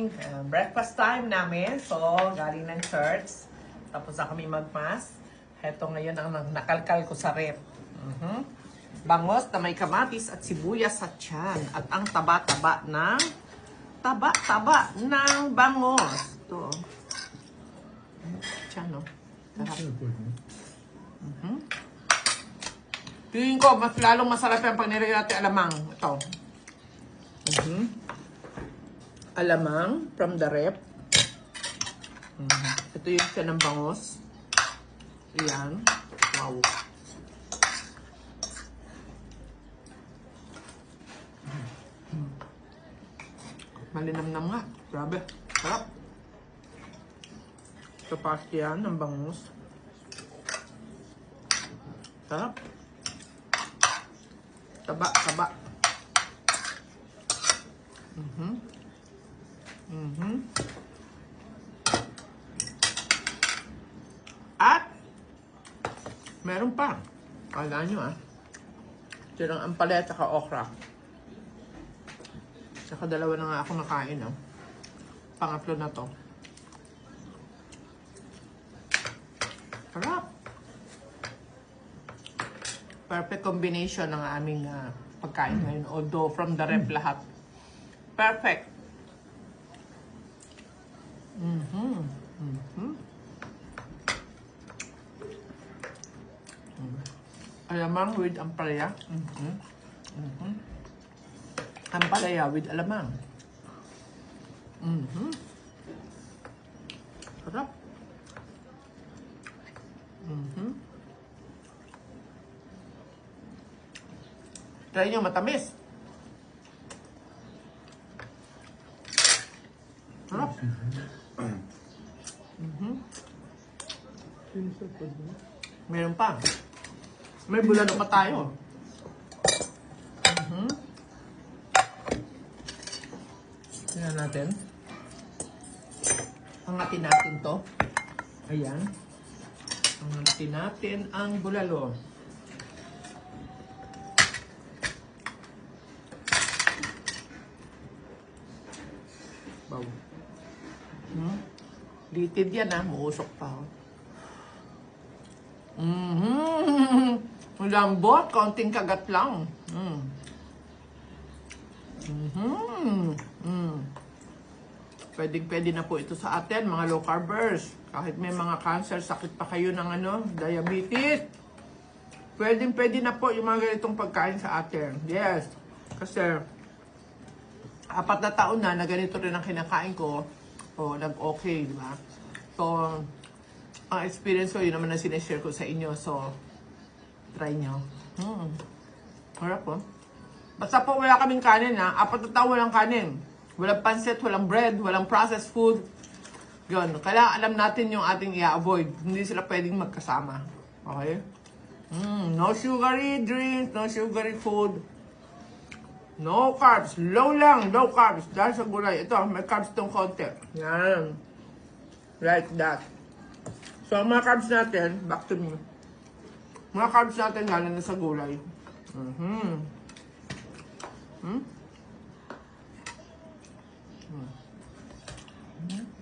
morning. Breakfast time namin. So, galing ng church. Tapos na kami magmas. Ito ngayon ang nakalkal ko sa rep. Bangos na may kamatis at sibuyas sa tiyan. At ang taba-taba ng bangos. Ito. Tiyan, no? Tingin ko, mas lalong masarap yung pag nilagyan natin alamang. Ito. Alamang from the rep. Ito yung siya ng bangos. Ayan. Wow. Malinamnam nga. Grabe. Sarap. Ito pasti yan ng bangus. Sarap. Taba. At meron pa. Kala nyo ito lang ampalaya at okra. Saka dalawa na nga ako nakain. Pangatlo na to. Sarap. Perfect combination ng aming pagkain ngayon. Although from the rep lahat. Perfect. Alamang with ampalaya. Ampalaya with alamang. Sarap. Try nyo, matamis. Sarap. Meron pa. May bulalo pa tayo. Tingnan natin. Angatin natin to. Ayan. Angatin natin ang bulalo. Wow. Litid yan muusok pa. Lambot, konting kagat lang. Pwede na po ito sa atin, mga low carbers. Kahit may mga cancer, sakit pa kayo ng diabetes. Pwede na po yung mga ganitong pagkain sa atin. Yes. Kasi 4 na taon na ganito rin ang kinakain ko. O, nag-okay, di ba? So, ang experience ko, yun naman na sinishare ko sa inyo. So, try nyo. Harap po. Basta po wala kaming kanin 4 na taon walang kanin. Walang pancit, walang bread, walang processed food. Yun. Kailangan alam natin yung ating i-avoid. Hindi sila pwedeng magkasama. Okay? No sugary drinks, no sugary food. No carbs. Low lang. Low carbs. Dahil sa gulay. Ito, may carbs itong konti. Yan. Like that. So, ang mga carbs natin, back to me. Mga carbs natin galing na sa gulay.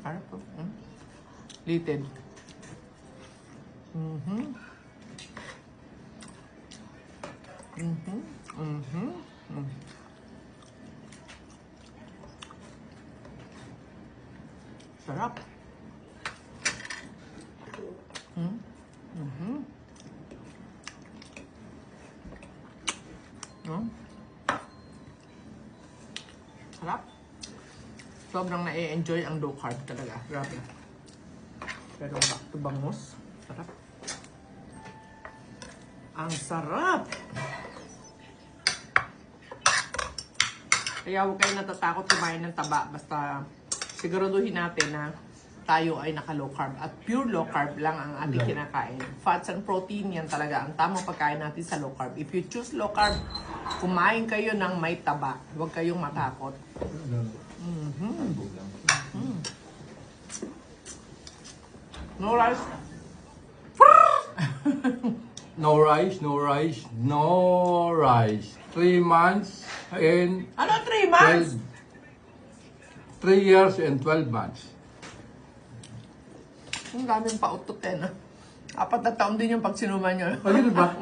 Para po. Litid. Sarap. Sarap. Sobrang na-enjoy ang low carb talaga. Grabe. Pero back to bangus. Sarap. Ang sarap! Kaya huwag kayo natatakot kumain ng taba. Basta siguraduhin natin na tayo ay naka-low carb. At pure low carb lang ang ating kinakain. Fats and protein, yan talaga ang tamang pagkain natin sa low carb. If you choose low carb, kumain kayo ng may taba. Huwag kayong matakot. No rice? No rice, no rice, no rice. 3 months and Ano 3 months? 3 years and 12 months. Ang daming paututin, ah. 4 na taon din yung pag sinuman nyo. Ayun ba?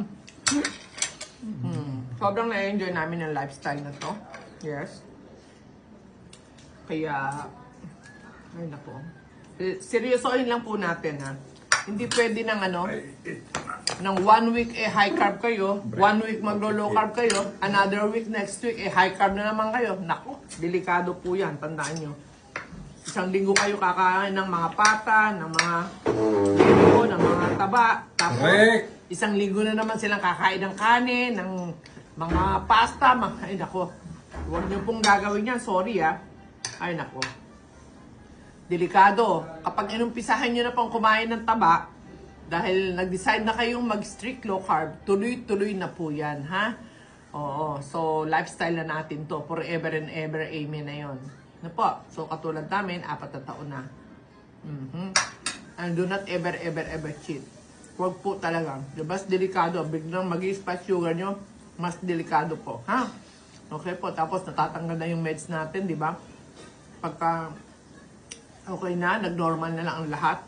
Sobrang na-enjoy namin yung lifestyle na to. Yes. Kaya, ay nako. Seryosohin lang po natin, ha. Hindi pwede ng ng 1 week high carb kayo, 1 week maglo-low carb kayo, another week next week high carb na naman kayo. Nako, delikado po yan, tandaan nyo. Isang linggo kayo kakain ng mga pata, ng mga linggo, ng mga taba. Tapos, Correct. isang linggo na naman silang kakain ng kanin, ng mga pasta. Ay nako, huwag nyo pong gagawin yan. Sorry Ay nako. Delikado. Kapag inumpisahan nyo na pong kumain ng taba, dahil nag-decide na kayong mag-strict low carb, tuloy-tuloy na po yan, ha? Oo. So, lifestyle na natin to. Forever and ever. Amen na yun. Ano po? So, katulad namin, 4 na taon na. And do not ever, ever, ever cheat. Huwag po talaga. Mas delikado. Biglang mag-i-spike sugar nyo, mas delikado po. Ha? Okay po. Tapos, natatanggal na yung meds natin, di ba? Pagka okay na, nag-normal na lang ang lahat,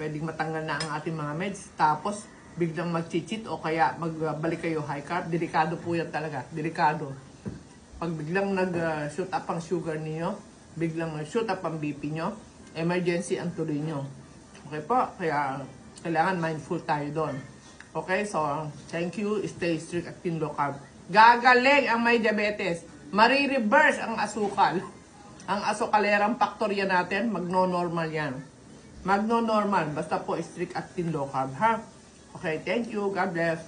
pwedeng matanggal na ang ating mga meds. Tapos, biglang mag-cheat o kaya magbalik kayo high carb. Delikado po yan talaga. Delikado. Pag biglang nag-shoot up ang sugar niyo, biglang shoot up ang BP nyo, emergency ang tuloy nyo. Okay po? Kaya, kailangan mindful tayo doon. Okay? So, thank you. Stay strict at low carb. Gagaling ang may diabetes. Marireverse ang asukal. Ang asukalerang faktorya natin, magno-normal yan. Magno-normal. Basta po strict at low carb, ha? Okay, thank you. God bless.